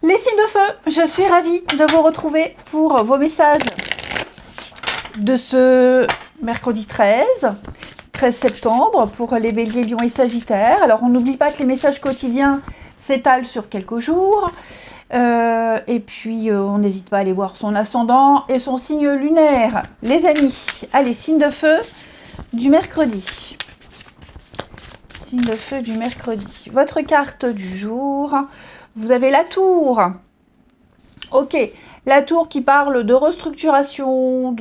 Les signes de feu, je suis ravie de vous retrouver pour vos messages de ce mercredi 13 septembre pour les béliers, lions et sagittaires. Alors on n'oublie pas que les messages quotidiens s'étalent sur quelques jours. Et puis on n'hésite pas à aller voir son ascendant et son signe lunaire. Les amis, allez, signe de feu du mercredi. Signe de feu du mercredi. Votre carte du jour, vous avez la tour. Ok, la tour qui parle de restructuration,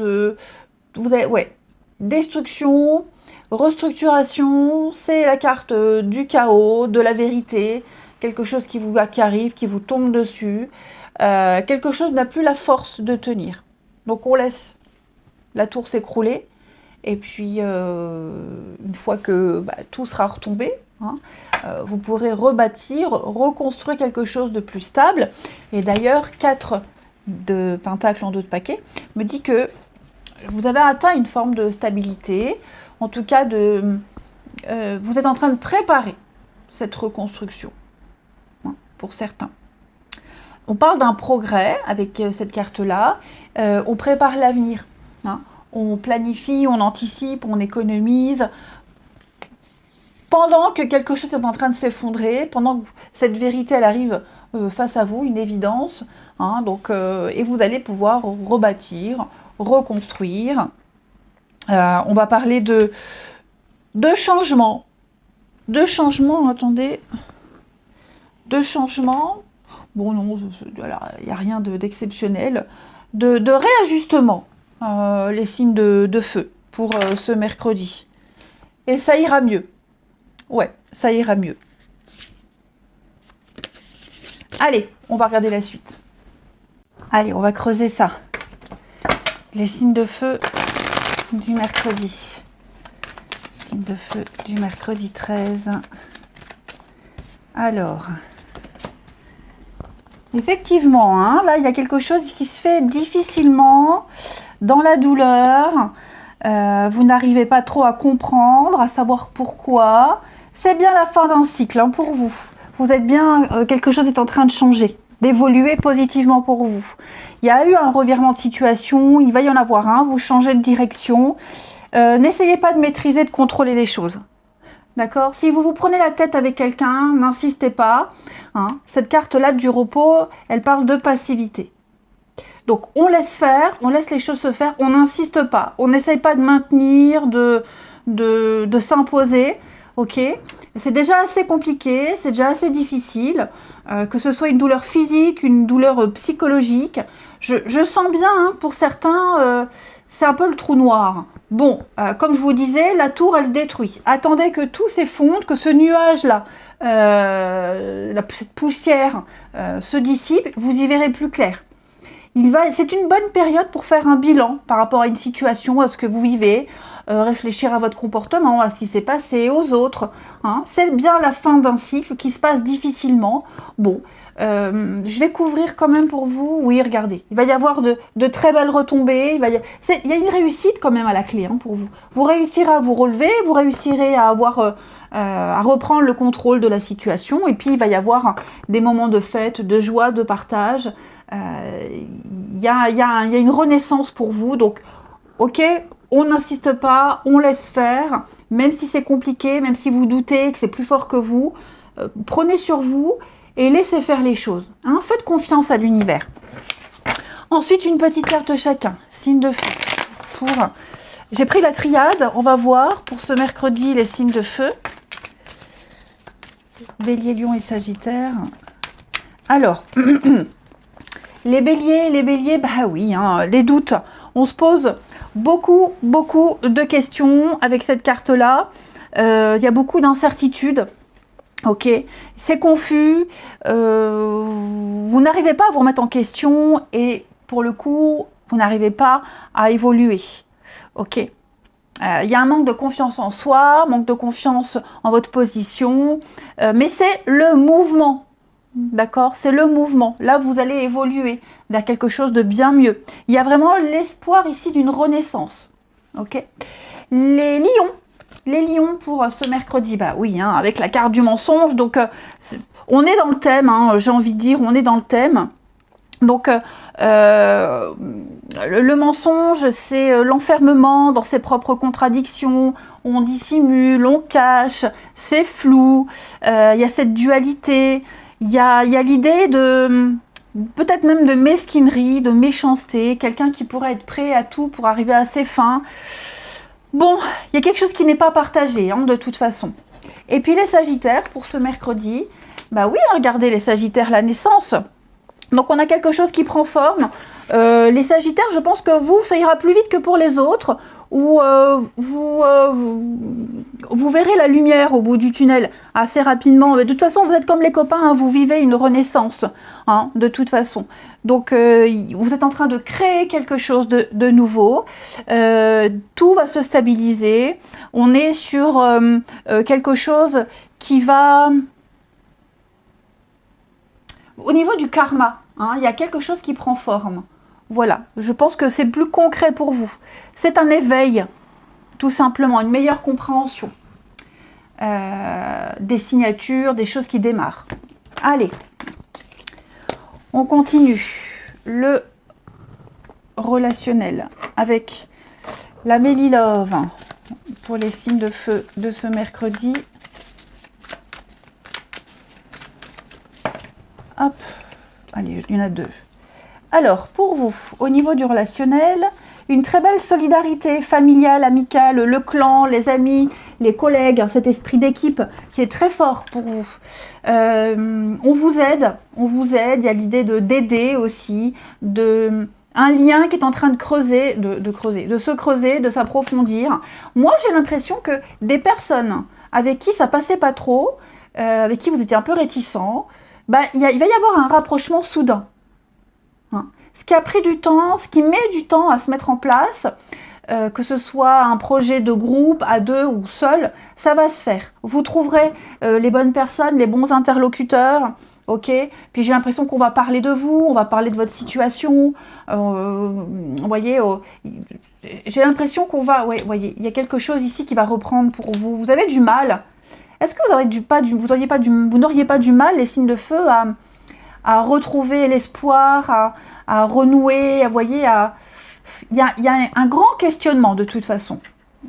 destruction, restructuration, c'est la carte du chaos, de la vérité, quelque chose qui arrive, qui vous tombe dessus, quelque chose n'a plus la force de tenir. Donc on laisse la tour s'écrouler, et puis une fois que tout sera retombé, vous pourrez rebâtir, reconstruire quelque chose de plus stable. Et d'ailleurs, 4 de pentacle en 2 de paquet me dit que vous avez atteint une forme de stabilité, en tout cas vous êtes en train de préparer cette reconstruction, pour certains. On parle d'un progrès avec cette carte-là, on prépare l'avenir, on planifie, on anticipe, on économise, pendant que quelque chose est en train de s'effondrer, pendant que cette vérité elle arrive face à vous, une évidence, et vous allez pouvoir rebâtir, reconstruire. On va parler de changement. De changement, attendez. De changement. Bon, non, il n'y a rien d'exceptionnel. De réajustement, les signes de feu pour ce mercredi. Et ça ira mieux. Ouais, ça ira mieux. Allez, on va regarder la suite. Allez, on va creuser ça. Les signes de feu du mercredi. Signes de feu du mercredi 13. Alors, effectivement, là, il y a quelque chose qui se fait difficilement, dans la douleur. Vous n'arrivez pas trop à comprendre, à savoir pourquoi. C'est bien la fin d'un cycle pour vous. Vous êtes bien, quelque chose est en train de changer, d'évoluer positivement pour vous. Il y a eu un revirement de situation, il va y en avoir un, vous changez de direction. N'essayez pas de maîtriser, de contrôler les choses. D'accord? Si vous vous prenez la tête avec quelqu'un, n'insistez pas. Cette carte-là du repos, elle parle de passivité. Donc on laisse faire, on laisse les choses se faire, on n'insiste pas. On n'essaye pas de maintenir, de s'imposer. Ok, c'est déjà assez compliqué, c'est déjà assez difficile, que ce soit une douleur physique, une douleur psychologique. Je sens bien, pour certains, c'est un peu le trou noir. Bon, comme je vous disais, la tour, elle se détruit. Attendez que tout s'effondre, que ce nuage-là, cette poussière se dissipe, vous y verrez plus clair. C'est une bonne période pour faire un bilan par rapport à une situation, à ce que vous vivez, réfléchir à votre comportement, à ce qui s'est passé, aux autres. C'est bien la fin d'un cycle qui se passe difficilement. Bon, je vais couvrir quand même pour vous. Oui, regardez, il va y avoir de très belles retombées. Il y a une réussite quand même à la clé pour vous. Vous réussirez à vous relever, vous réussirez à à reprendre le contrôle de la situation. Et puis, il va y avoir des moments de fête, de joie, de partage. Il y a une renaissance pour vous. Donc, ok, on n'insiste pas, on laisse faire. Même si c'est compliqué, même si vous doutez que c'est plus fort que vous, prenez sur vous et laissez faire les choses. Faites confiance à l'univers. Ensuite, une petite carte chacun. Signe de feu. J'ai pris la triade. On va voir pour ce mercredi les signes de feu. Bélier, Lion et Sagittaire. Alors, les béliers, bah oui, les doutes. On se pose beaucoup de questions avec cette carte-là. Il y a beaucoup d'incertitudes. Ok, c'est confus. Vous n'arrivez pas à vous remettre en question et pour le coup, vous n'arrivez pas à évoluer. Ok. Il y a un manque de confiance en soi, manque de confiance en votre position, mais c'est le mouvement, d'accord? C'est le mouvement. Là, vous allez évoluer vers quelque chose de bien mieux. Il y a vraiment l'espoir ici d'une renaissance, ok? Les lions pour ce mercredi, bah oui, avec la carte du mensonge, donc On est dans le thème, hein, j'ai envie de dire, on est dans le thème. Donc, le mensonge, c'est l'enfermement dans ses propres contradictions. On dissimule, on cache, c'est flou. Il y a cette dualité. Il y a l'idée de, peut-être même de mesquinerie, de méchanceté. Quelqu'un qui pourrait être prêt à tout pour arriver à ses fins. Bon, il y a quelque chose qui n'est pas partagé, hein, de toute façon. Et puis les Sagittaires, pour ce mercredi, bah oui, regardez les Sagittaires, la naissance. Donc on a quelque chose qui prend forme. Les Sagittaires, je pense que vous, ça ira plus vite que pour les autres, où vous verrez la lumière au bout du tunnel assez rapidement. Mais de toute façon, vous êtes comme les copains, hein, vous vivez une renaissance, hein, de toute façon. Donc vous êtes en train de créer quelque chose de nouveau. Tout va se stabiliser. On est sur quelque chose qui va... Au niveau du karma, hein, il y a quelque chose qui prend forme. Voilà, je pense que c'est plus concret pour vous. C'est un éveil, tout simplement, une meilleure compréhension. Des signatures, des choses qui démarrent. Allez, on continue. Le relationnel avec la Mélie Love pour les signes de feu de ce mercredi. Hop, allez, il y en a deux. Alors, pour vous, au niveau du relationnel, une très belle solidarité familiale, amicale, le clan, les amis, les collègues, cet esprit d'équipe qui est très fort pour vous. On vous aide, il y a l'idée d'aider aussi, un lien qui est en train de creuser, de se creuser, de s'approfondir. Moi, j'ai l'impression que des personnes avec qui ça passait pas trop, avec qui vous étiez un peu réticents, bah, il va y avoir un rapprochement soudain. Hein. Ce qui a pris du temps, ce qui met du temps à se mettre en place, que ce soit un projet de groupe, à deux ou seul, ça va se faire. Vous trouverez les bonnes personnes, les bons interlocuteurs, ok. Puis j'ai l'impression qu'on va parler de vous, on va parler de votre situation. Vous voyez, j'ai l'impression qu'on va... Ouais, voyez, il y a quelque chose ici qui va reprendre pour vous. Vous avez du mal. Est-ce que vous n'auriez pas du mal, les signes de feu, à retrouver l'espoir, à renouer, vous voyez, il y a un grand questionnement de toute façon.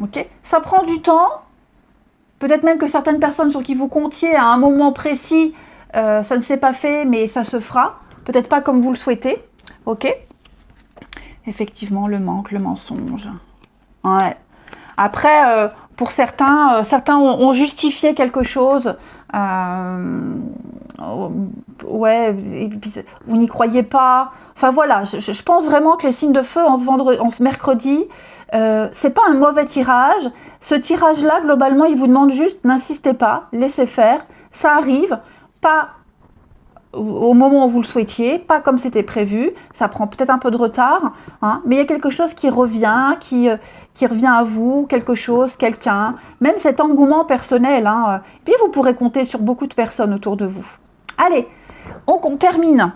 Okay, ça prend du temps. Peut-être même que certaines personnes sur qui vous comptiez à un moment précis, ça ne s'est pas fait, mais ça se fera. Peut-être pas comme vous le souhaitez. Ok. Effectivement, le manque, le mensonge. Ouais. Après... pour certains ont justifié quelque chose. Ouais, et puis, vous n'y croyez pas. Enfin voilà, je pense vraiment que les signes de feu en ce mercredi, c'est pas un mauvais tirage. Ce tirage-là, globalement, il vous demande juste, n'insistez pas, laissez faire. Ça arrive, pas au moment où vous le souhaitiez, pas comme c'était prévu, ça prend peut-être un peu de retard, hein, mais il y a quelque chose qui revient, qui revient à vous, quelque chose, quelqu'un, même cet engouement personnel, hein, puis vous pourrez compter sur beaucoup de personnes autour de vous. Allez, on termine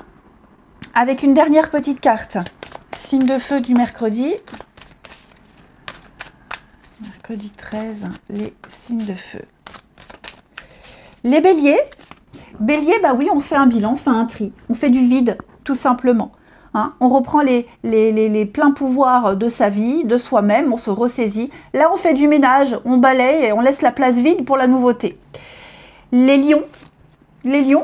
avec une dernière petite carte, signe de feu du mercredi. Mercredi 13, les signes de feu. Les béliers. Bélier, bah oui, on fait un bilan, on fait un tri, on fait du vide, tout simplement. Hein, on reprend les pleins pouvoirs de sa vie, de soi-même, on se ressaisit. Là, on fait du ménage, on balaye et on laisse la place vide pour la nouveauté. Les lions,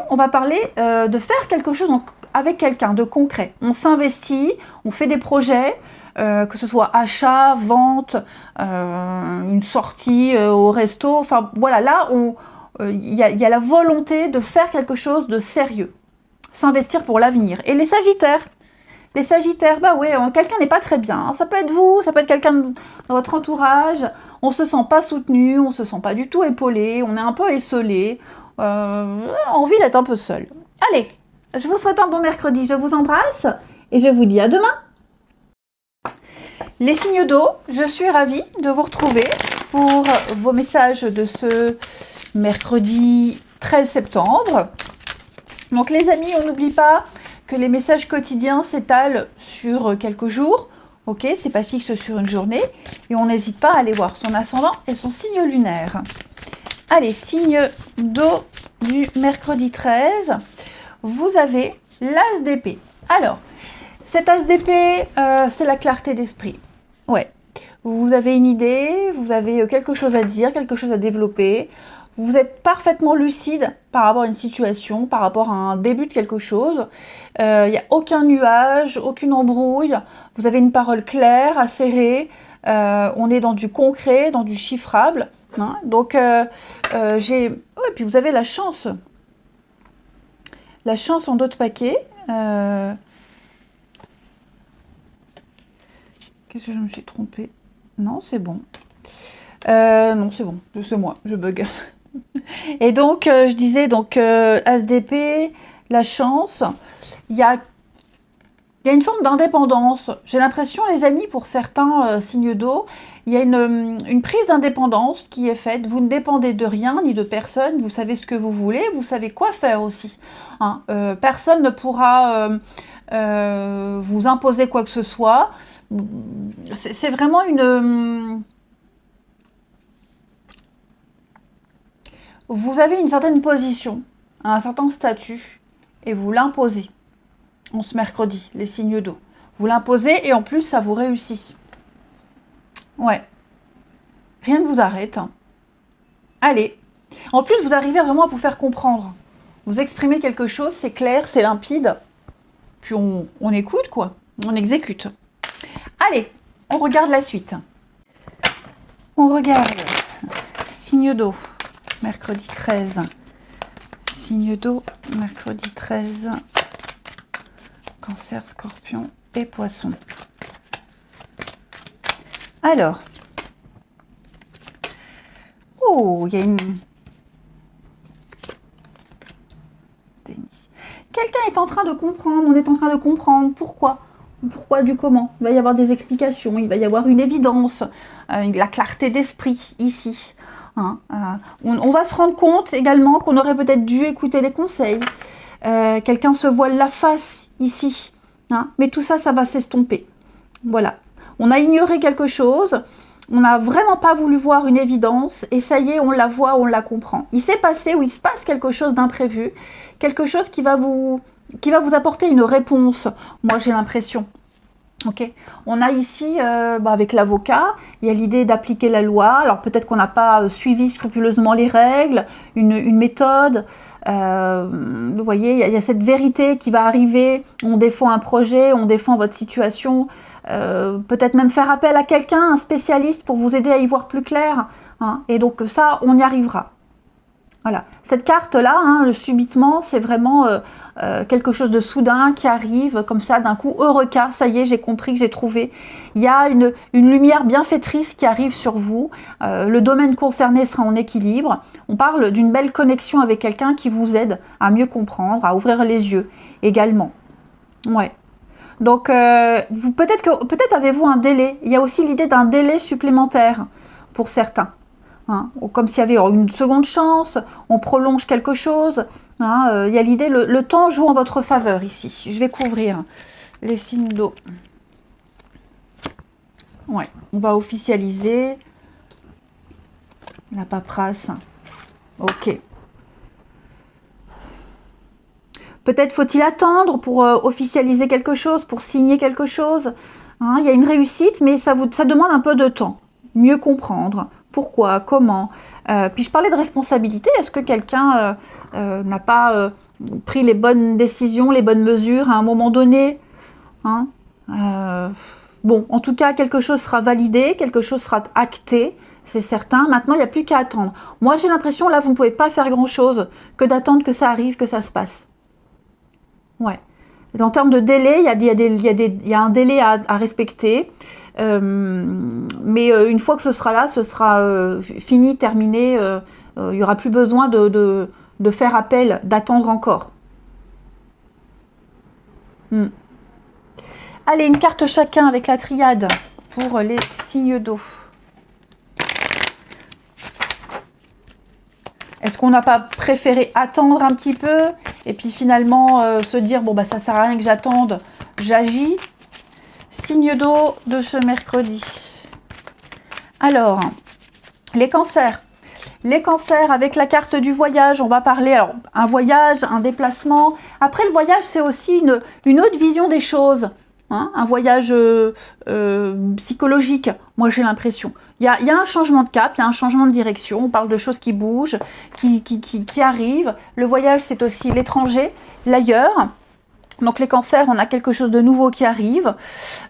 on va parler de faire quelque chose avec quelqu'un de concret. On s'investit, on fait des projets, que ce soit achat, vente, une sortie au resto. Enfin, voilà, là, il y a la volonté de faire quelque chose de sérieux, s'investir pour l'avenir. Et les Sagittaires, bah oui, quelqu'un n'est pas très bien. Hein. Ça peut être vous, ça peut être quelqu'un dans votre entourage. On se sent pas soutenu, on se sent pas du tout épaulé, on est un peu esselé, envie d'être un peu seul. Allez, je vous souhaite un bon mercredi, je vous embrasse et je vous dis à demain. Les signes d'eau, je suis ravie de vous retrouver pour vos messages de ce mercredi 13 septembre. Donc les amis, on n'oublie pas que les messages quotidiens s'étalent sur quelques jours. Ok, c'est pas fixe sur une journée. Et on n'hésite pas à aller voir son ascendant et son signe lunaire. Allez, signe d'eau du mercredi 13, vous avez l'As d'épée. Alors, cet As d'épée, c'est la clarté d'esprit. Ouais. Vous avez une idée, vous avez quelque chose à dire, quelque chose à développer. Vous êtes parfaitement lucide par rapport à une situation, par rapport à un début de quelque chose. Il n'y a aucun nuage, aucune embrouille. Vous avez une parole claire, acérée. On est dans du concret, dans du chiffrable. Hein. Donc, ouais, puis vous avez la chance. La chance en d'autres paquets. Qu'est-ce que je me suis trompée? Non, c'est bon. Non, c'est bon. C'est moi, je bug. Et donc, je disais, donc, As d'épée, la chance. Il y a une forme d'indépendance. J'ai l'impression, les amis, pour certains signes d'eau, il y a une prise d'indépendance qui est faite. Vous ne dépendez de rien ni de personne. Vous savez ce que vous voulez. Vous savez quoi faire aussi. Hein. Personne ne pourra vous imposer quoi que ce soit. C'est vraiment une... Vous avez une certaine position, un certain statut, et vous l'imposez. En ce mercredi, les signes d'eau. Vous l'imposez et en plus, ça vous réussit. Ouais. Rien ne vous arrête. Hein. Allez. En plus, vous arrivez vraiment à vous faire comprendre. Vous exprimez quelque chose, c'est clair, c'est limpide. Puis on écoute, quoi. On exécute. Allez, on regarde la suite. On regarde signe d'eau, mercredi 13. Signe d'eau, mercredi 13. Cancer, Scorpion et Poisson. Alors. Oh, il y a une... Quelqu'un est en train de comprendre, on est en train de comprendre pourquoi. Pourquoi du comment. Il va y avoir des explications, il va y avoir une évidence, la clarté d'esprit ici. Hein, on va se rendre compte également qu'on aurait peut-être dû écouter les conseils. Quelqu'un se voile la face ici. Hein, mais tout ça, ça va s'estomper. Voilà. On a ignoré quelque chose. On n'a vraiment pas voulu voir une évidence. Et ça y est, on la voit, on la comprend. Il s'est passé ou il se passe quelque chose d'imprévu. Quelque chose qui va vous apporter une réponse. Moi, j'ai l'impression. Ok. On a ici, avec l'avocat, il y a l'idée d'appliquer la loi. Alors peut-être qu'on n'a pas suivi scrupuleusement les règles, une méthode. Vous voyez, il y a cette vérité qui va arriver. On défend un projet, on défend votre situation. Peut-être même faire appel à quelqu'un, un spécialiste, pour vous aider à y voir plus clair. Hein. Et donc ça, on y arrivera. Voilà, cette carte-là, hein, subitement, c'est vraiment quelque chose de soudain qui arrive comme ça d'un coup. Eureka, ça y est, j'ai compris, que j'ai trouvé. Il y a une lumière bienfaitrice qui arrive sur vous. Le domaine concerné sera en équilibre. On parle d'une belle connexion avec quelqu'un qui vous aide à mieux comprendre, à ouvrir les yeux également. Ouais. Donc, peut-être avez-vous un délai. Il y a aussi l'idée d'un délai supplémentaire pour certains. Hein, comme s'il y avait une seconde chance, on prolonge quelque chose. Hein, il y a l'idée, le temps joue en votre faveur ici. Je vais couvrir les signes d'eau. Ouais, on va officialiser la paperasse. Ok. Peut-être faut-il attendre pour officialiser quelque chose, pour signer quelque chose. Hein, il y a une réussite, mais ça demande un peu de temps. Mieux comprendre. Pourquoi, comment. Puis je parlais de responsabilité. Est-ce que quelqu'un n'a pas pris les bonnes décisions, les bonnes mesures à un moment donné, hein. Bon, en tout cas, quelque chose sera validé, quelque chose sera acté, c'est certain. Maintenant, il n'y a plus qu'à attendre. Moi, j'ai l'impression, là, vous ne pouvez pas faire grand-chose que d'attendre que ça arrive, que ça se passe. Ouais. En termes de délai, il y a un délai à respecter. Mais une fois que ce sera là, ce sera fini, terminé. Il n'y aura plus besoin de faire appel, d'attendre encore. Allez, une carte chacun avec la triade pour les signes d'eau. Est-ce qu'on n'a pas préféré attendre un petit peu et puis finalement se dire, bon, bah ça sert à rien que j'attende, j'agis. Signe d'eau de ce mercredi. Alors, les cancers. Les cancers, avec la carte du voyage, on va parler, alors, un voyage, un déplacement. Après, le voyage, c'est aussi une autre vision des choses. Hein, un voyage psychologique, moi j'ai l'impression. Il y a un changement de cap, il y a un changement de direction. On parle de choses qui bougent, qui arrivent. Le voyage, c'est aussi l'étranger, l'ailleurs. Donc les cancers, on a quelque chose de nouveau qui arrive,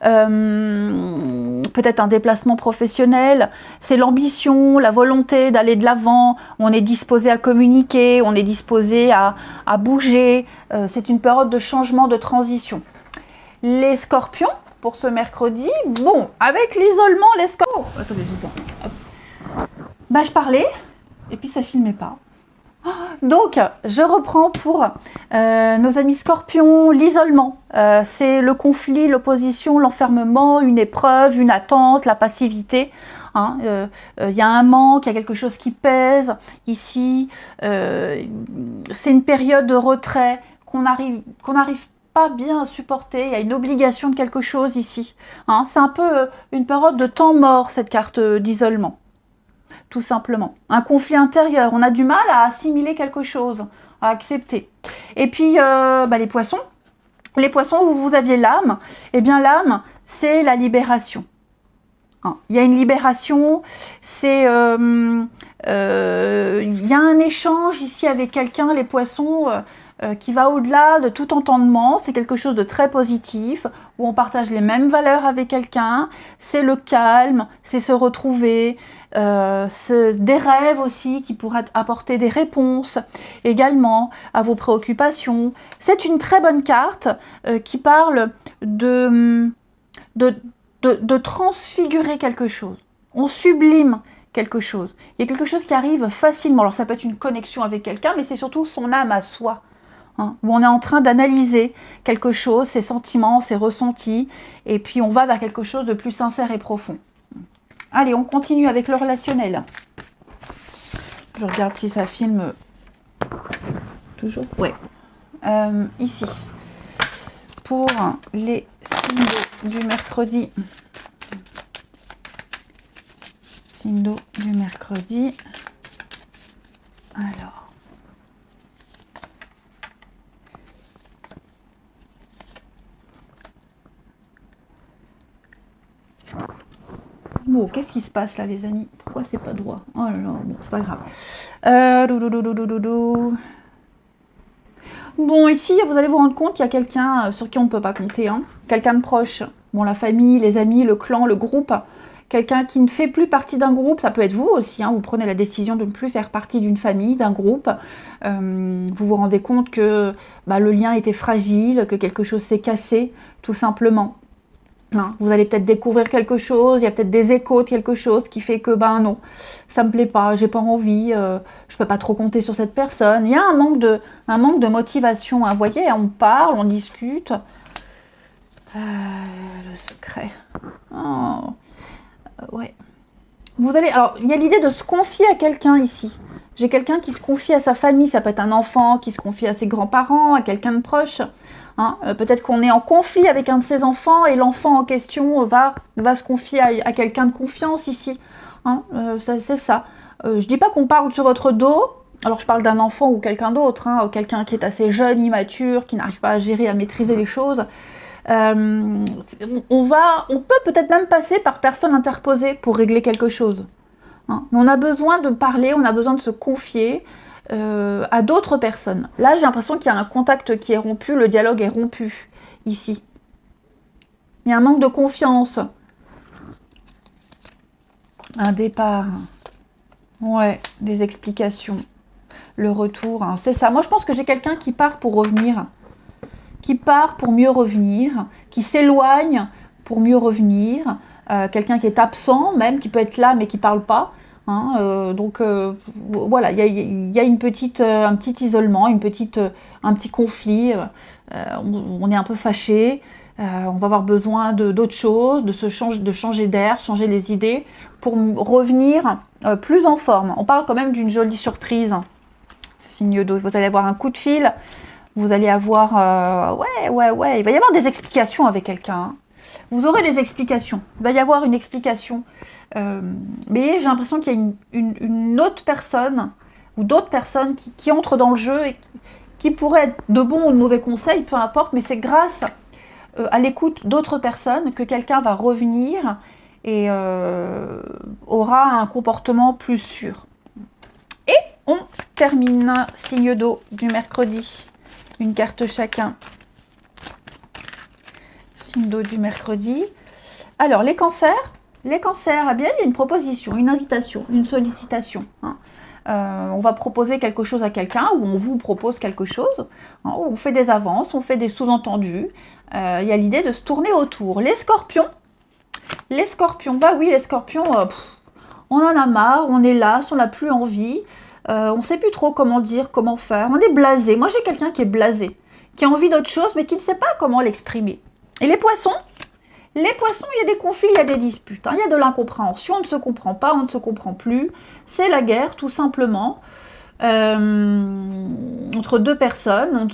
peut-être un déplacement professionnel, c'est l'ambition, la volonté d'aller de l'avant, on est disposé à communiquer, on est disposé à bouger, c'est une période de changement, de transition. Les scorpions, pour ce mercredi, bon, avec l'isolement, les scorpions... Oh, attendez, je parlais, et puis ça filmait pas. Donc, je reprends pour nos amis scorpions, l'isolement. C'est le conflit, l'opposition, l'enfermement, une épreuve, une attente, la passivité. Hein, y a un manque, il y a quelque chose qui pèse ici. C'est une période de retrait qu'on n'arrive pas bien à supporter. Il y a une obligation de quelque chose ici. Hein, c'est un peu une période de temps mort, cette carte d'isolement. Tout simplement. Un conflit intérieur. On a du mal à assimiler quelque chose, à accepter. Et puis, les poissons. Les poissons, où vous aviez l'âme. Eh bien, l'âme, c'est la libération. Hein. Il y a une libération. C'est... il y a un échange ici avec quelqu'un, les poissons... qui va au-delà de tout entendement, c'est quelque chose de très positif, où on partage les mêmes valeurs avec quelqu'un, c'est le calme, c'est se retrouver, c'est des rêves aussi qui pourraient apporter des réponses également à vos préoccupations. C'est une très bonne carte qui parle de transfigurer quelque chose. On sublime quelque chose. Il y a quelque chose qui arrive facilement. Alors ça peut être une connexion avec quelqu'un, mais c'est surtout son âme à soi. Hein, où on est en train d'analyser quelque chose, ses sentiments, ses ressentis, et puis on va vers quelque chose de plus sincère et profond. Allez, on continue avec le relationnel. Je regarde si ça filme toujours. Ouais. Ici, pour les signes du mercredi. Signes du mercredi. Alors. Bon, qu'est-ce qui se passe là, les amis? Pourquoi c'est pas droit? Oh là là, bon, c'est pas grave. Bon, ici, vous allez vous rendre compte qu'il y a quelqu'un sur qui on ne peut pas compter. Hein. Quelqu'un de proche. Bon, la famille, les amis, le clan, le groupe. Quelqu'un qui ne fait plus partie d'un groupe. Ça peut être vous aussi. Hein. Vous prenez la décision de ne plus faire partie d'une famille, d'un groupe. Vous vous rendez compte que le lien était fragile, que quelque chose s'est cassé, tout simplement. Hein, vous allez peut-être découvrir quelque chose, il y a peut-être des échos de quelque chose qui fait que non, ça me plaît pas, j'ai pas envie, je peux pas trop compter sur cette personne. Il y a un manque de motivation. Hein. Vous voyez, on parle, on discute. Le secret. Oh. Ouais. Vous allez, alors, il y a l'idée de se confier à quelqu'un ici. J'ai quelqu'un qui se confie à sa famille, ça peut être un enfant qui se confie à ses grands-parents, à quelqu'un de proche. Hein, peut-être qu'on est en conflit avec un de ses enfants et l'enfant en question va se confier à quelqu'un de confiance ici. Hein, c'est ça. Je dis pas qu'on parle sur votre dos. Alors je parle d'un enfant ou quelqu'un d'autre, hein, quelqu'un qui est assez jeune, immature, qui n'arrive pas à gérer, à maîtriser les choses. On peut peut-être même passer par personne interposée pour régler quelque chose. Hein. Mais on a besoin de parler, on a besoin de se confier à d'autres personnes. Là, j'ai l'impression qu'il y a un contact qui est rompu, le dialogue est rompu, ici. Il y a un manque de confiance. Un départ. Ouais, des explications. Le retour, hein, c'est ça. Moi, je pense que j'ai quelqu'un qui part pour revenir. Qui part pour mieux revenir. Qui s'éloigne pour mieux revenir. Quelqu'un qui est absent, même, qui peut être là, mais qui ne parle pas. Hein, voilà, il y a un petit isolement, un petit conflit, on est un peu fâché, on va avoir besoin d'autre chose, de changer d'air, changer les idées pour revenir plus en forme. On parle quand même d'une jolie surprise, hein. Signe d'eau, vous allez avoir un coup de fil, vous allez avoir, ouais, il va y avoir des explications avec quelqu'un. Hein. Vous aurez des explications. Il va y avoir une explication. Mais j'ai l'impression qu'il y a une autre personne ou d'autres personnes qui entrent dans le jeu et qui pourraient être de bons ou de mauvais conseils, peu importe, mais c'est grâce à l'écoute d'autres personnes que quelqu'un va revenir et aura un comportement plus sûr. Et on termine, signe d'eau du mercredi. Une carte chacun. Signe d'eau du mercredi. Alors, les cancers. Les cancers, eh bien, il y a une proposition, une invitation, une sollicitation. Hein. On va proposer quelque chose à quelqu'un ou on vous propose quelque chose. Hein, on fait des avances, on fait des sous-entendus. Il y a l'idée de se tourner autour. Les scorpions. Les scorpions, bah oui, les scorpions, on en a marre, on est là, on n'a plus envie. On ne sait plus trop comment dire, comment faire. On est blasé. Moi, j'ai quelqu'un qui est blasé, qui a envie d'autre chose, mais qui ne sait pas comment l'exprimer. Et les poissons, il y a des conflits, il y a des disputes. Hein. Il y a de l'incompréhension, on ne se comprend pas, on ne se comprend plus. C'est la guerre, tout simplement, entre deux personnes.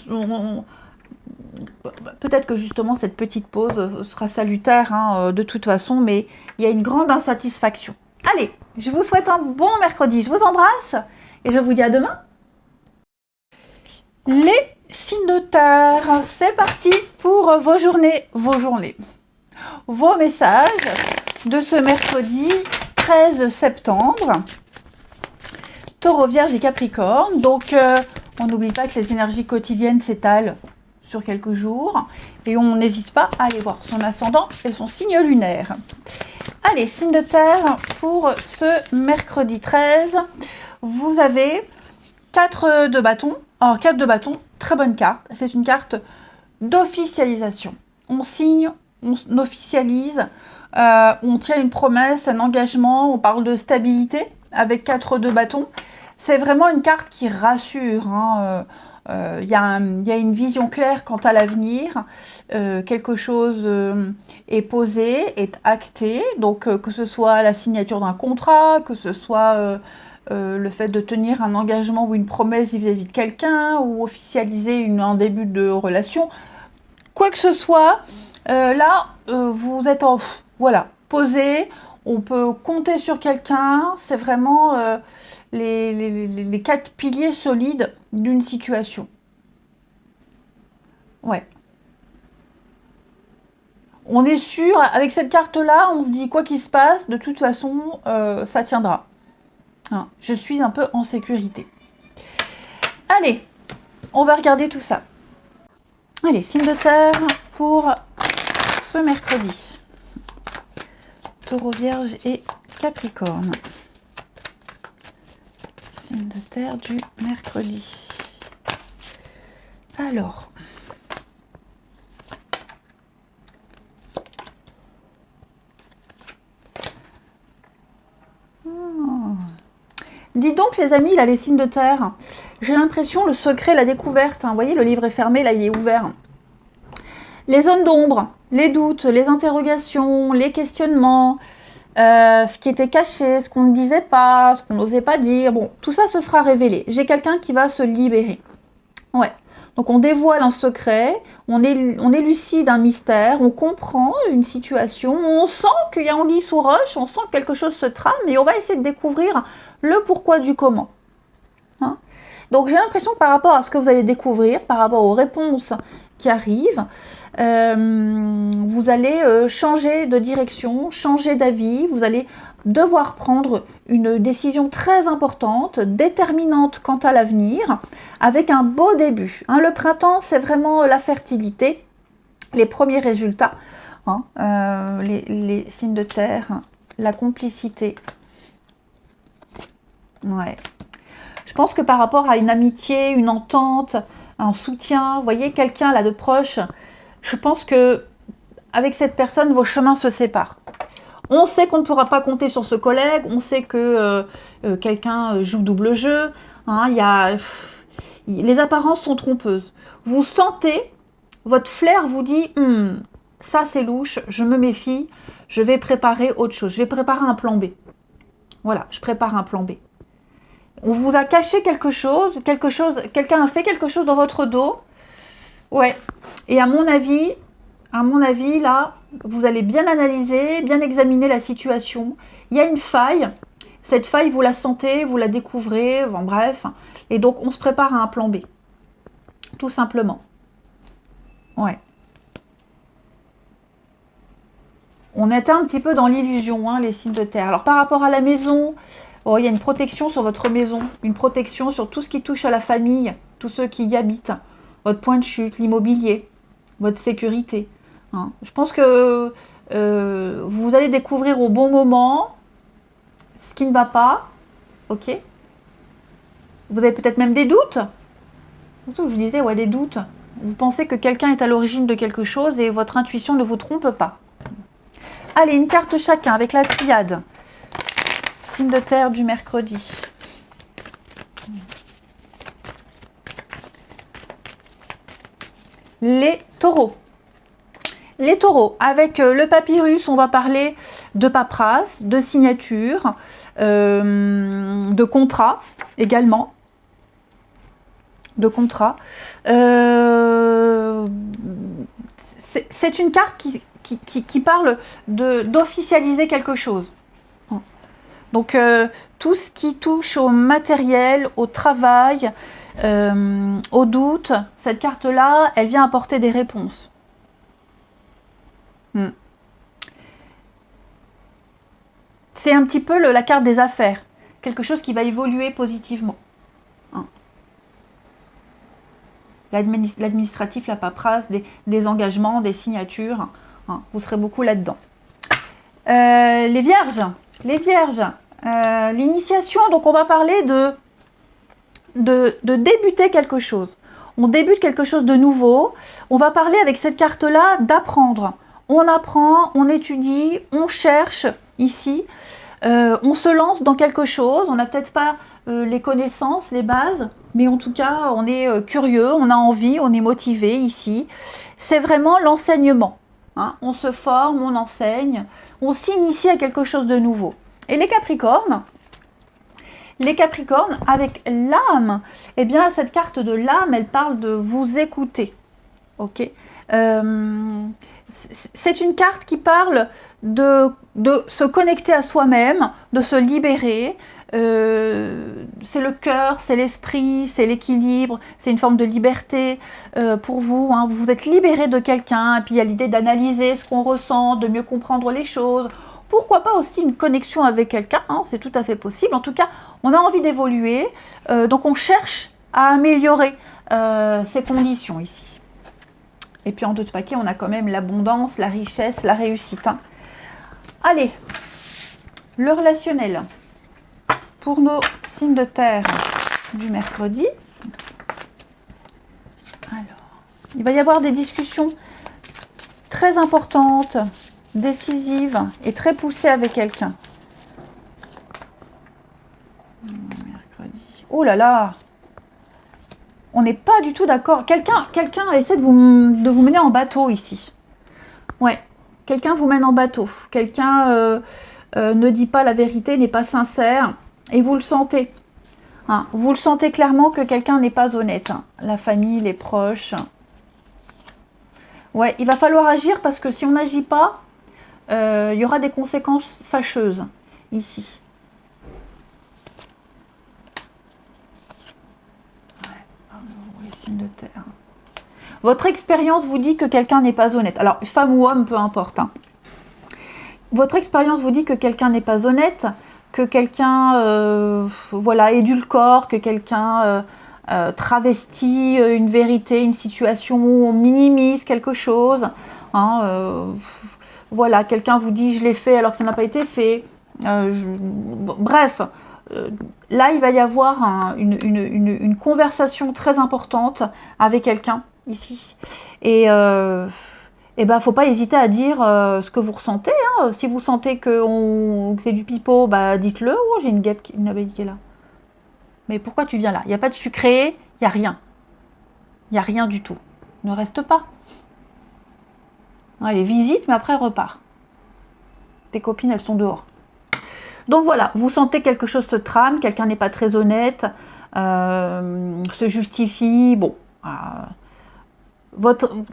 Peut-être que justement, cette petite pause sera salutaire, hein, de toute façon, mais il y a une grande insatisfaction. Allez, je vous souhaite un bon mercredi. Je vous embrasse. Et je vous dis à demain. Les signes de terre, c'est parti pour vos journées, vos messages de ce mercredi 13 septembre. Taureau, Vierge et Capricorne. Donc, on n'oublie pas que les énergies quotidiennes s'étalent sur quelques jours. Et on n'hésite pas à aller voir son ascendant et son signe lunaire. Allez, signe de terre pour ce mercredi 13. Vous avez 4 de bâton. Alors, 4 de bâton, très bonne carte. C'est une carte d'officialisation. On signe, on officialise, on tient une promesse, un engagement, on parle de stabilité avec 4 de bâton. C'est vraiment une carte qui rassure. Hein. Il y a une vision claire quant à l'avenir. Quelque chose est posé, est acté. Donc, que ce soit la signature d'un contrat, que ce soit le fait de tenir un engagement ou une promesse vis-à-vis de quelqu'un, ou officialiser un début de relation. Quoi que ce soit, là, vous êtes posé. On peut compter sur quelqu'un. C'est vraiment les 4 piliers solides d'une situation. Ouais. On est sûr, avec cette carte-là, on se dit quoi qu'il se passe, de toute façon, ça tiendra. Hein, je suis un peu en sécurité. Allez, on va regarder tout ça. Allez, signe de terre pour ce mercredi. Taureau, Vierge et Capricorne. Signe de terre du mercredi. Alors. Dis donc les amis, là, les signes de terre, j'ai l'impression, le secret, la découverte, hein, vous voyez, le livre est fermé, là, il est ouvert. Les zones d'ombre, les doutes, les interrogations, les questionnements, ce qui était caché, ce qu'on ne disait pas, ce qu'on n'osait pas dire, bon, tout ça se sera révélé. J'ai quelqu'un qui va se libérer. Ouais. Donc on dévoile un secret, on élucide un mystère, on comprend une situation, on sent qu'il y a anguille sous roche, on sent que quelque chose se trame et on va essayer de découvrir le pourquoi du comment. Hein? Donc j'ai l'impression que par rapport à ce que vous allez découvrir, par rapport aux réponses qui arrivent, vous allez changer de direction, changer d'avis, vous allez devoir prendre une décision très importante, déterminante quant à l'avenir, avec un beau début. Hein, le printemps, c'est vraiment la fertilité, les premiers résultats, hein, les signes de terre, hein, la complicité. Ouais. Je pense que par rapport à une amitié, une entente, un soutien, vous voyez, quelqu'un là de proche, je pense que avec cette personne, vos chemins se séparent. On sait qu'on ne pourra pas compter sur ce collègue, on sait que quelqu'un joue double jeu, hein, les apparences sont trompeuses. Vous sentez, votre flair vous dit, ça c'est louche, je me méfie, je vais préparer autre chose, je vais préparer un plan B. Voilà, je prépare un plan B. On vous a caché quelque chose, quelqu'un a fait quelque chose dans votre dos. Ouais, et à mon avis, À mon avis, là, vous allez bien analyser, bien examiner la situation. Il y a une faille. Cette faille, vous la sentez, vous la découvrez, bon, bref. Et donc, on se prépare à un plan B. Tout simplement. Ouais. On était un petit peu dans l'illusion, hein, les signes de terre. Alors, par rapport à la maison, oh, il y a une protection sur votre maison. Une protection sur tout ce qui touche à la famille, tous ceux qui y habitent. Votre point de chute, l'immobilier, votre sécurité. Hein. Je pense que vous allez découvrir au bon moment ce qui ne va pas. Ok. Vous avez peut-être même des doutes. Je vous disais, ouais, des doutes. Vous pensez que quelqu'un est à l'origine de quelque chose et votre intuition ne vous trompe pas. Allez, une carte chacun avec la triade. Signe de terre du mercredi. Les taureaux. Les taureaux, avec le papyrus, on va parler de paperasse, de signature, de contrat également. De contrat. C'est une carte qui parle d'officialiser quelque chose. Donc, tout ce qui touche au matériel, au travail, au doute, cette carte-là, elle vient apporter des réponses. C'est un petit peu la carte des affaires. Quelque chose qui va évoluer positivement. L'administratif, la paperasse, des engagements, des signatures. Vous serez beaucoup là-dedans. Les vierges. Les vierges. L'initiation, donc on va parler de débuter quelque chose. On débute quelque chose de nouveau. On va parler avec cette carte-là d'apprendre. On apprend, on étudie, on cherche ici. On se lance dans quelque chose. On n'a peut-être pas les connaissances, les bases, mais en tout cas, on est curieux, on a envie, on est motivé ici. C'est vraiment l'enseignement. Hein. On se forme, on enseigne, on s'initie à quelque chose de nouveau. Et les Capricornes, avec l'âme, eh bien, cette carte de l'âme, elle parle de vous écouter. Ok. C'est une carte qui parle de se connecter à soi-même, de se libérer. C'est le cœur, c'est l'esprit, c'est l'équilibre, c'est une forme de liberté pour vous. Hein. Vous vous êtes libéré de quelqu'un, et puis il y a l'idée d'analyser ce qu'on ressent, de mieux comprendre les choses. Pourquoi pas aussi une connexion avec quelqu'un, hein, c'est tout à fait possible. En tout cas, on a envie d'évoluer, donc on cherche à améliorer ces conditions ici. Et puis en deux paquets, on a quand même l'abondance, la richesse, la réussite. Hein. Allez, le relationnel pour nos signes de terre du mercredi. Alors, il va y avoir des discussions très importantes, décisives et très poussées avec quelqu'un. Mercredi. Oh là là! On n'est pas du tout d'accord. Quelqu'un essaie de vous mener en bateau ici. Ouais, quelqu'un vous mène en bateau. Quelqu'un ne dit pas la vérité, n'est pas sincère. Et vous le sentez. Hein, vous le sentez clairement que quelqu'un n'est pas honnête. Hein. La famille, les proches. Ouais, il va falloir agir parce que si on n'agit pas, il y aura des conséquences fâcheuses ici. De terre. Votre expérience vous dit que quelqu'un n'est pas honnête. Alors, femme ou homme, peu importe. Hein. Votre expérience vous dit que quelqu'un n'est pas honnête, que quelqu'un voilà, édulcore, que quelqu'un travestit une vérité, une situation, minimise quelque chose. Hein, voilà, quelqu'un vous dit je l'ai fait alors que ça n'a pas été fait. Bref. Là, il va y avoir une conversation très importante avec quelqu'un ici. Et ben, faut pas hésiter à dire ce que vous ressentez. Hein. Si vous sentez que c'est du pipeau, bah, dites-le. Oh, j'ai une abeille qui est là. Mais pourquoi tu viens là? Il n'y a pas de sucré, il n'y a rien. Il n'y a rien du tout. Ne reste pas. Allez, visite, mais après, repart. Tes copines, elles sont dehors. Donc voilà, vous sentez quelque chose se trame, quelqu'un n'est pas très honnête, se justifie, bon,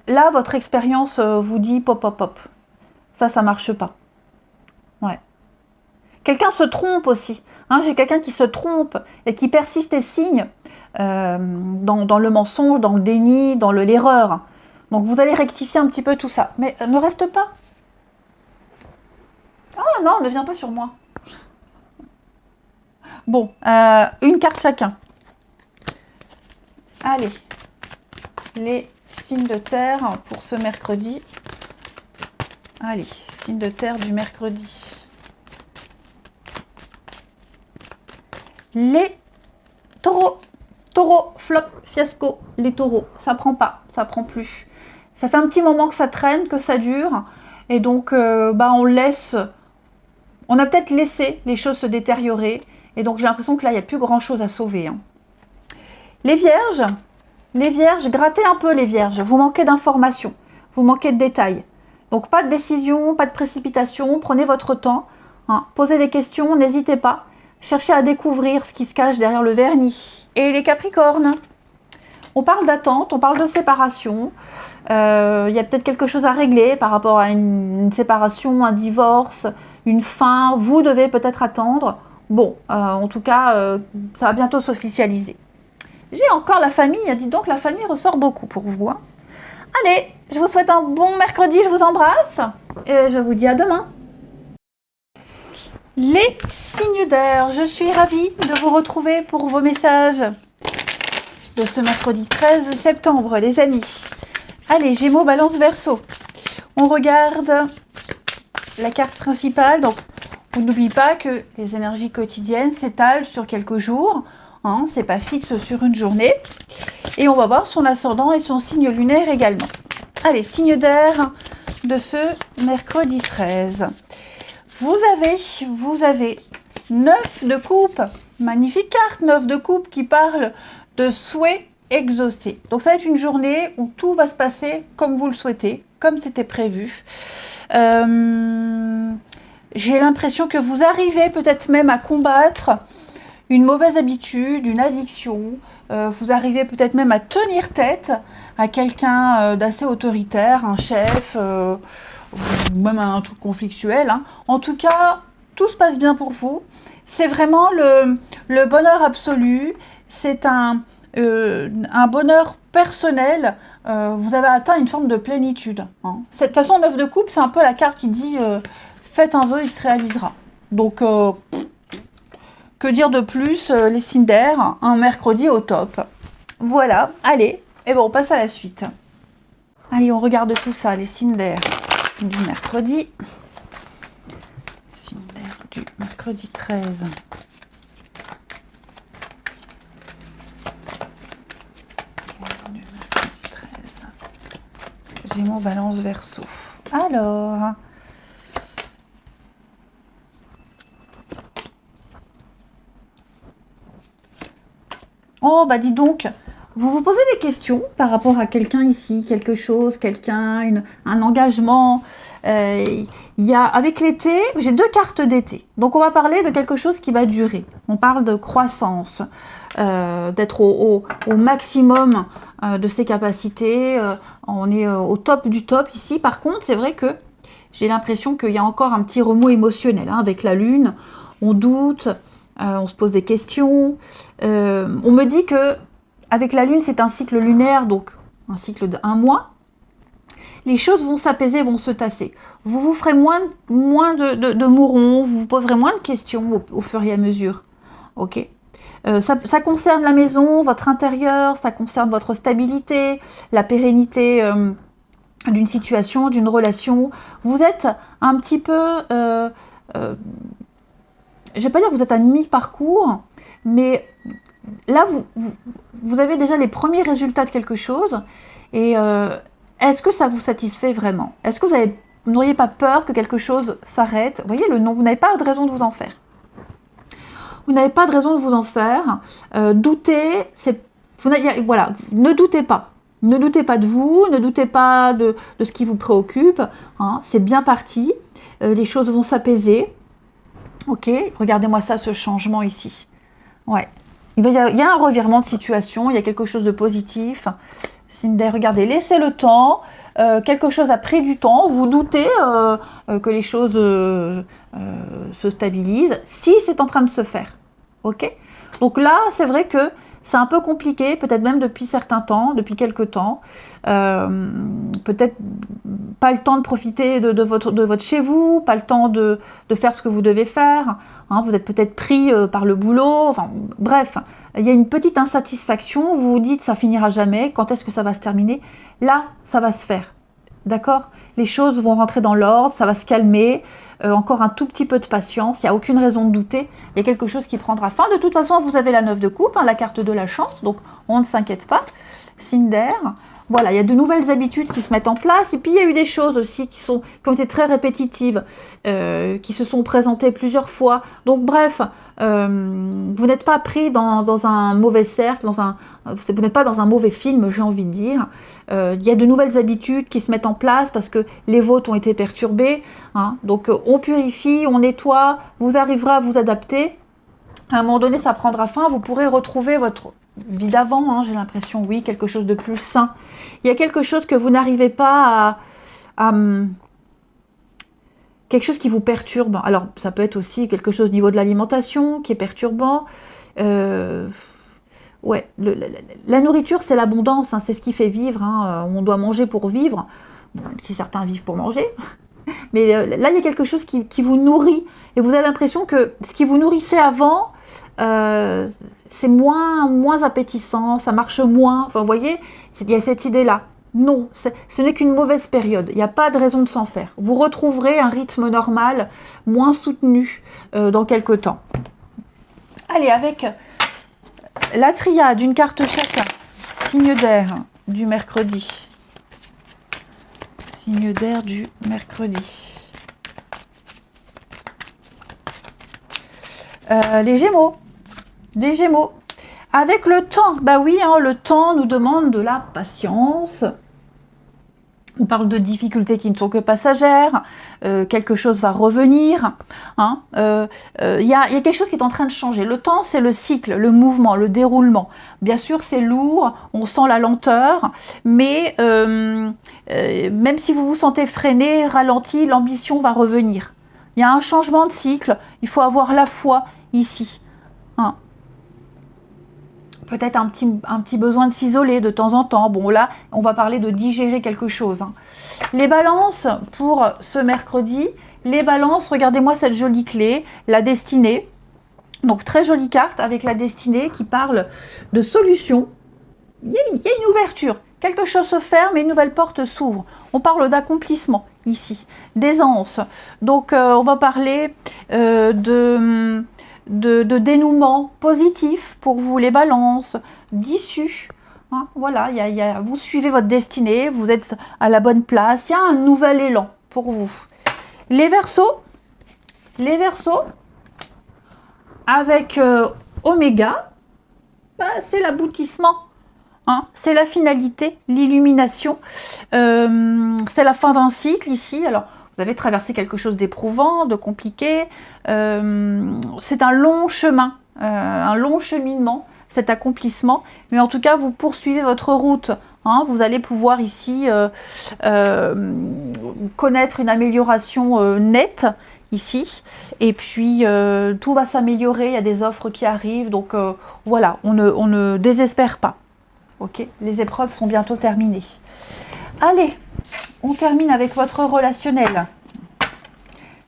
là, votre expérience vous dit pop, pop, pop. Ça marche pas. Ouais. Quelqu'un se trompe aussi. Hein, j'ai quelqu'un qui se trompe et qui persiste et signe dans le mensonge, dans le déni, dans l'erreur. Donc vous allez rectifier un petit peu tout ça. Mais ne reste pas. Oh non, ne viens pas sur moi. Bon, une carte chacun. Allez, les signes de terre pour ce mercredi. Allez, signes de terre du mercredi. Les taureaux. Taureau, flop, fiasco. Les taureaux, ça prend pas, ça prend plus. Ça fait un petit moment que ça traîne, que ça dure. Et donc, on laisse... On a peut-être laissé les choses se détériorer. Et donc, j'ai l'impression que là, il n'y a plus grand-chose à sauver. Hein. Les vierges, grattez un peu les vierges. Vous manquez d'informations, vous manquez de détails. Donc, pas de décision, pas de précipitation. Prenez votre temps. Hein. Posez des questions, n'hésitez pas. Cherchez à découvrir ce qui se cache derrière le vernis. Et les capricornes, on parle d'attente, on parle de séparation. Il y a peut-être quelque chose à régler par rapport à une séparation, un divorce, une fin. Vous devez peut-être attendre. Bon, en tout cas, ça va bientôt s'officialiser. J'ai encore la famille. Dis donc, la famille ressort beaucoup pour vous. Hein. Allez, je vous souhaite un bon mercredi. Je vous embrasse. Et je vous dis à demain. Les signes d'air, je suis ravie de vous retrouver pour vos messages de ce mercredi 13 septembre, les amis. Allez, Gémeaux, Balance, Verseau. On regarde la carte principale. Donc, on n'oublie pas que les énergies quotidiennes s'étalent sur quelques jours. Hein, c'est pas fixe sur une journée. Et on va voir son ascendant et son signe lunaire également. Allez, signe d'air de ce mercredi 13. Vous avez 9 de coupe, magnifique carte, 9 de coupe qui parle de souhaits exaucés. Donc ça va être une journée où tout va se passer comme vous le souhaitez, comme c'était prévu. J'ai l'impression que vous arrivez peut-être même à combattre une mauvaise habitude, une addiction. Vous arrivez peut-être même à tenir tête à quelqu'un d'assez autoritaire, un chef, ou même un truc conflictuel. Hein. En tout cas, tout se passe bien pour vous. C'est vraiment le bonheur absolu. C'est un bonheur personnel. Vous avez atteint une forme de plénitude. Hein. De toute façon, 9 de coupe, c'est un peu la carte qui dit faites un vœu, il se réalisera. Donc, que dire de plus, les signes d'air, un mercredi au top. Voilà, allez, et bon, on passe à la suite. Allez, on regarde tout ça, les signes d'air du mercredi. Signes d'air du mercredi 13. Du mercredi 13. Gémeaux, Balance, Verseau. Alors... Oh, bah dis donc, vous vous posez des questions par rapport à quelqu'un ici, quelque chose, quelqu'un, un engagement. Avec l'été, j'ai 2 cartes d'été. Donc, on va parler de quelque chose qui va durer. On parle de croissance, d'être au maximum de ses capacités. On est au top du top ici. Par contre, c'est vrai que j'ai l'impression qu'il y a encore un petit remous émotionnel hein, avec la lune. On doute. On se pose des questions. On me dit que avec la lune, c'est un cycle lunaire, donc un cycle d'1 mois. Les choses vont s'apaiser, vont se tasser. Vous vous ferez moins de mourons, vous vous poserez moins de questions au fur et à mesure. Ok. Ça concerne la maison, votre intérieur, ça concerne votre stabilité, la pérennité d'une situation, d'une relation. Vous êtes un petit peu... je ne vais pas dire que vous êtes à mi-parcours, mais là, vous avez déjà les premiers résultats de quelque chose. Et est-ce que ça vous satisfait vraiment? Est-ce que vous n'auriez pas peur que quelque chose s'arrête? Vous voyez le non, vous n'avez pas de raison de vous en faire. Vous n'avez pas de raison de vous en faire. Douter, voilà, ne doutez pas. Ne doutez pas de vous, ne doutez pas de ce qui vous préoccupe. Hein, c'est bien parti. Les choses vont s'apaiser. Ok, regardez-moi ça, ce changement ici. Ouais, il y a un revirement de situation, il y a quelque chose de positif. Cinder, regardez, laissez le temps. Quelque chose a pris du temps. Vous doutez que les choses se stabilisent. Si c'est en train de se faire. Ok? Donc là, c'est vrai que c'est un peu compliqué, peut-être même depuis certains temps, depuis quelques temps. Peut-être pas le temps de profiter de votre chez vous, pas le temps de faire ce que vous devez faire. Hein, vous êtes peut-être pris par le boulot. Enfin, bref, il y a une petite insatisfaction. Vous vous dites ça finira jamais. Quand est-ce que ça va se terminer? Là, ça va se faire. D'accord? Les choses vont rentrer dans l'ordre, ça va se calmer. Encore un tout petit peu de patience, il n'y a aucune raison de douter. Il y a quelque chose qui prendra fin. De toute façon, vous avez la 9 de coupe, hein, la carte de la chance, donc on ne s'inquiète pas. Cinder, voilà, il y a de nouvelles habitudes qui se mettent en place. Et puis, il y a eu des choses aussi qui ont été très répétitives, qui se sont présentées plusieurs fois. Donc, bref, vous n'êtes pas pris dans un mauvais cercle, vous n'êtes pas dans un mauvais film, j'ai envie de dire. Il y a de nouvelles habitudes qui se mettent en place parce que les vôtres ont été perturbées. Hein. Donc, on purifie, on nettoie, vous arriverez à vous adapter. À un moment donné, ça prendra fin, vous pourrez retrouver votre vie d'avant, hein, j'ai l'impression, oui, quelque chose de plus sain. Il y a quelque chose que vous n'arrivez pas à quelque chose qui vous perturbe. Alors, ça peut être aussi quelque chose au niveau de l'alimentation qui est perturbant. Ouais, la nourriture, c'est l'abondance, hein, c'est ce qui fait vivre. Hein, on doit manger pour vivre, si certains vivent pour manger. Mais là, il y a quelque chose qui vous nourrit. Et vous avez l'impression que ce qui vous nourrissait avant, c'est moins appétissant, ça marche moins. Enfin, vous voyez, il y a cette idée-là. Non, ce n'est qu'une mauvaise période. Il n'y a pas de raison de s'en faire. Vous retrouverez un rythme normal, moins soutenu dans quelques temps. Allez, avec la triade, une carte chacun. Signe d'air du mercredi. Signe d'air du mercredi. Les Gémeaux. Les Gémeaux. Avec le temps, bah oui, hein, le temps nous demande de la patience. On parle de difficultés qui ne sont que passagères. Quelque chose va revenir. Hein. Y a quelque chose qui est en train de changer. Le temps, c'est le cycle, le mouvement, le déroulement. Bien sûr, c'est lourd, on sent la lenteur, mais même si vous vous sentez freiné, ralenti, l'ambition va revenir. Il y a un changement de cycle, il faut avoir la foi ici. Hein. Peut-être un petit besoin de s'isoler de temps en temps. Bon, là, on va parler de digérer quelque chose. Hein. Les balances pour ce mercredi. Les balances, regardez-moi cette jolie clé, la destinée. Donc, très jolie carte avec la destinée qui parle de solution. Il y a une ouverture. Quelque chose se ferme et une nouvelle porte s'ouvre. On parle d'accomplissement ici, d'aisance. Donc, on va parler de dénouement positif pour vous, les balances, d'issue. Hein, voilà, vous suivez votre destinée, vous êtes à la bonne place. Il y a un nouvel élan pour vous. Les Verseaux, avec Oméga, bah, c'est l'aboutissement. Hein, c'est la finalité, l'illumination. C'est la fin d'un cycle ici. Alors, vous avez traversé quelque chose d'éprouvant, de compliqué. C'est un long chemin, un long cheminement, cet accomplissement. Mais en tout cas, vous poursuivez votre route. Hein, vous allez pouvoir ici connaître une amélioration nette, ici. Et puis, tout va s'améliorer. Il y a des offres qui arrivent. Donc, voilà, on ne désespère pas. Ok, les épreuves sont bientôt terminées. Allez, on termine avec votre relationnel.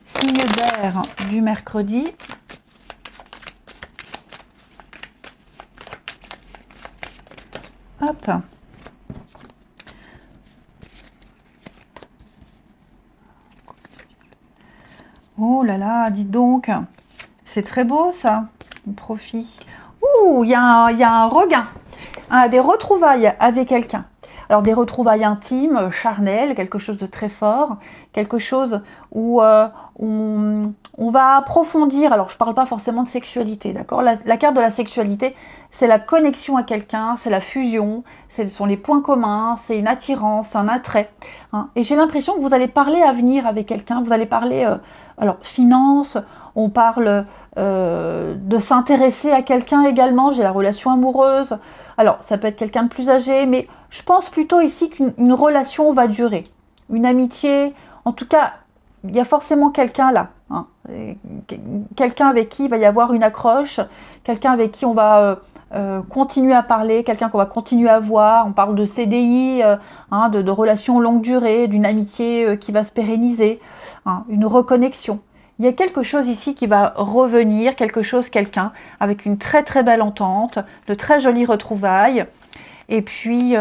Signe d'air du mercredi. Hop. Oh là là, dites donc. C'est très beau ça, le profit. Ouh, il y a un regain. Des retrouvailles avec quelqu'un. Alors des retrouvailles intimes, charnelles, quelque chose de très fort, quelque chose où on va approfondir. Alors je ne parle pas forcément de sexualité, d'accord ? La carte de la sexualité, c'est la connexion à quelqu'un, c'est la fusion, ce sont les points communs, c'est une attirance, un attrait. Hein. Et j'ai l'impression que vous allez parler avenir avec quelqu'un, vous allez parler, alors, finance, on parle de s'intéresser à quelqu'un également, j'ai la relation amoureuse. Alors, ça peut être quelqu'un de plus âgé, mais je pense plutôt ici qu'une relation va durer. Une amitié, en tout cas, il y a forcément quelqu'un là. Hein. Quelqu'un avec qui il va y avoir une accroche, quelqu'un avec qui on va continuer à parler, quelqu'un qu'on va continuer à voir. On parle de CDI, hein, de relations longue durée, d'une amitié qui va se pérenniser, hein, une reconnexion. Il y a quelque chose ici qui va revenir, quelqu'un avec une très très belle entente, de très jolies retrouvailles. Et puis,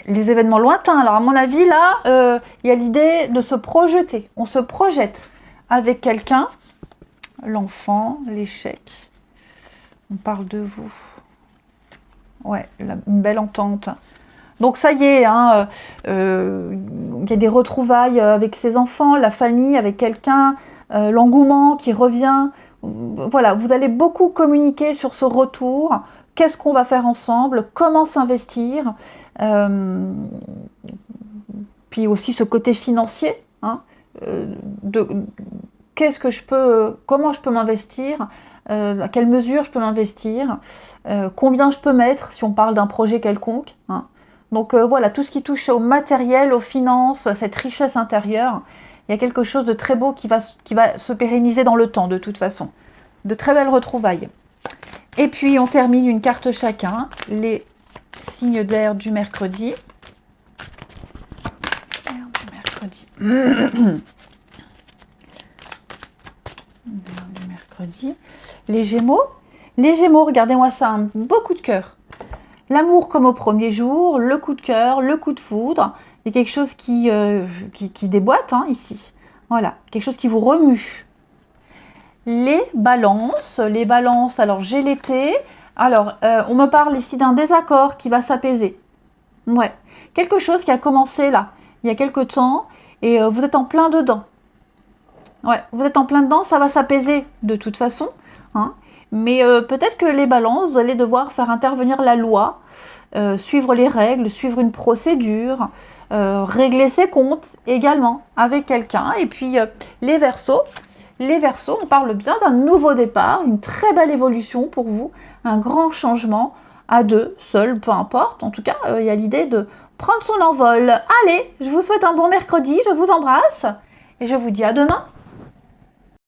les événements lointains. Alors à mon avis, là, il y a l'idée de se projeter. On se projette avec quelqu'un. L'enfant, l'échec. On parle de vous. Ouais, une belle entente. Donc ça y est, hein, il y a des retrouvailles avec ses enfants, la famille, avec quelqu'un, l'engouement qui revient. Voilà, vous allez beaucoup communiquer sur ce retour. Qu'est-ce qu'on va faire ensemble? Comment s'investir? Puis aussi ce côté financier, hein, comment je peux m'investir, à quelle mesure je peux m'investir, combien je peux mettre si on parle d'un projet quelconque. Hein. Donc voilà, tout ce qui touche au matériel, aux finances, à cette richesse intérieure, il y a quelque chose de très beau qui va se pérenniser dans le temps de toute façon. De très belles retrouvailles. Et puis on termine une carte chacun, les signes d'air du mercredi. Les Gémeaux. Les Gémeaux, regardez-moi ça, un beau coup de cœur. L'amour comme au premier jour, le coup de cœur, le coup de foudre. Il y a quelque chose qui déboîte hein, ici. Voilà, quelque chose qui vous remue. Les balances, alors j'ai l'été. Alors, on me parle ici d'un désaccord qui va s'apaiser. Ouais, quelque chose qui a commencé là, il y a quelque temps, et vous êtes en plein dedans. Ouais, vous êtes en plein dedans, ça va s'apaiser de toute façon. Hein. Mais peut-être que les balances, vous allez devoir faire intervenir la loi, suivre les règles, suivre une procédure, régler ses comptes également avec quelqu'un. Et puis les Verseaux, on parle bien d'un nouveau départ, une très belle évolution pour vous, un grand changement à deux, seul, peu importe. En tout cas, il y a l'idée de prendre son envol. Allez, je vous souhaite un bon mercredi, je vous embrasse et je vous dis à demain.